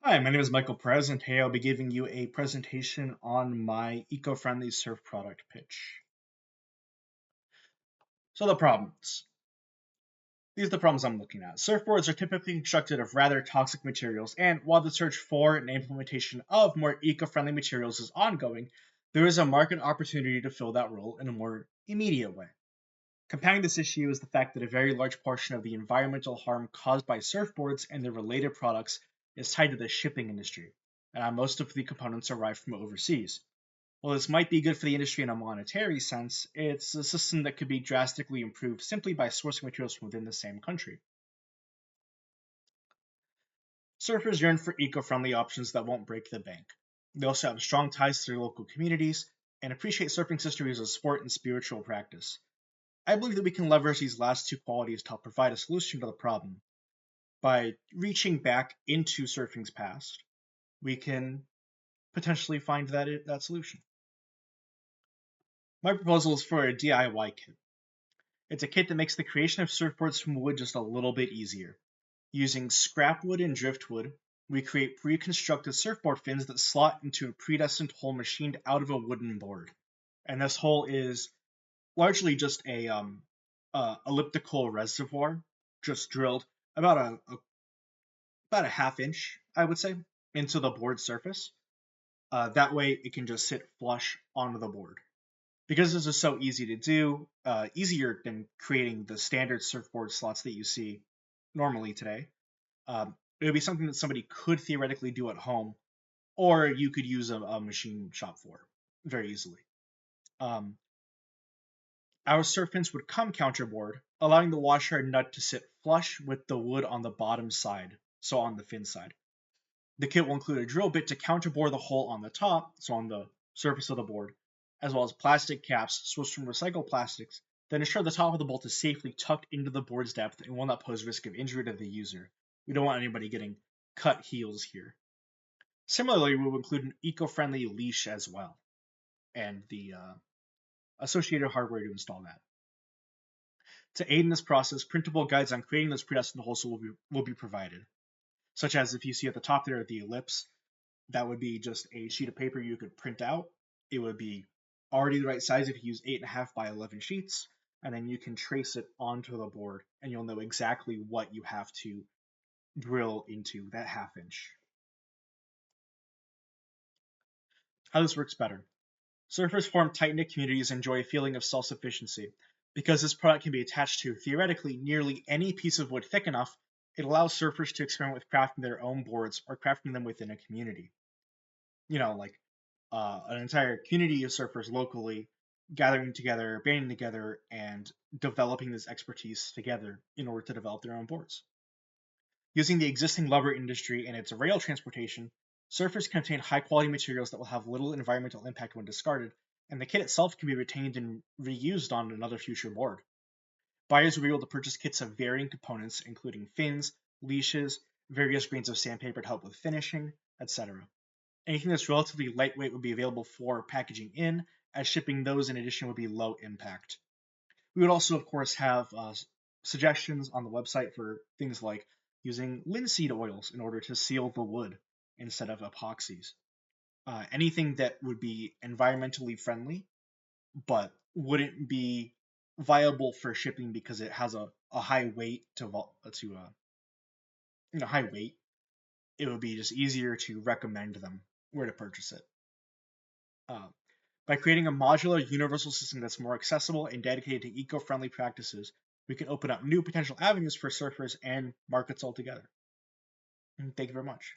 Hi, my name is Michael Perez, and today I'll be giving you a presentation on my eco-friendly surf product pitch. So the problems. These are the problems I'm looking at. Surfboards are typically constructed of rather toxic materials, and while the search for and implementation of more eco-friendly materials is ongoing, there is a market opportunity to fill that role in a more immediate way. Compounding this issue is the fact that a very large portion of the environmental harm caused by surfboards and their related products is tied to the shipping industry, and most of the components arrive from overseas. While this might be good for the industry in a monetary sense, it's a system that could be drastically improved simply by sourcing materials from within the same country. Surfers yearn for eco-friendly options that won't break the bank. They also have strong ties to their local communities and appreciate surfing's history as a sport and spiritual practice. I believe that we can leverage these last two qualities to help provide a solution to the problem. By reaching back into surfing's past, we can potentially find that solution. My proposal is for a DIY kit. It's a kit that makes the creation of surfboards from wood just a little bit easier. Using scrap wood and driftwood, we create pre-constructed surfboard fins that slot into a predestined hole machined out of a wooden board. And this hole is largely just a elliptical reservoir, just drilled about a half inch, I would say, into the board surface. That way, it can just sit flush onto the board. Because this is so easy to do, easier than creating the standard surfboard slots that you see normally today, it would be something that somebody could theoretically do at home, or you could use a machine shop for very easily. Our surf fins would come counterboard, allowing the washer and nut to sit flush with the wood on the bottom side, so on the fin side. The kit will include a drill bit to counterbore the hole on the top, so on the surface of the board, as well as plastic caps sourced from recycled plastics that ensure the top of the bolt is safely tucked into the board's depth and will not pose risk of injury to the user. We don't want anybody getting cut heels here. Similarly, we will include an eco-friendly leash as well, and the associated hardware to install that. To aid in this process, printable guides on creating those predestined holes will be provided, such as if you see at the top there the ellipse, that would be just a sheet of paper you could print out. It would be already the right size if you use 8.5 by 11 sheets, and then you can trace it onto the board, and you'll know exactly what you have to drill into that half inch. How this works better. Surfers form tight-knit communities and enjoy a feeling of self-sufficiency. Because this product can be attached to, theoretically, nearly any piece of wood thick enough, it allows surfers to experiment with crafting their own boards or crafting them within a community. Like an entire community of surfers locally gathering together, banding together, and developing this expertise together in order to develop their own boards. Using the existing lumber industry and its rail transportation, surfers can obtain high-quality materials that will have little environmental impact when discarded, and the kit itself can be retained and reused on another future board. Buyers will be able to purchase kits of varying components, including fins, leashes, various grains of sandpaper to help with finishing, etc. Anything that's relatively lightweight would be available for packaging in, as shipping those in addition would be low impact. We would also, of course, have suggestions on the website for things like using linseed oils in order to seal the wood instead of epoxies. Anything that would be environmentally friendly, but wouldn't be viable for shipping because it has a high weight high weight. It would be just easier to recommend them where to purchase it. By creating a modular universal system that's more accessible and dedicated to eco-friendly practices, we can open up new potential avenues for surfers and markets altogether. And thank you very much.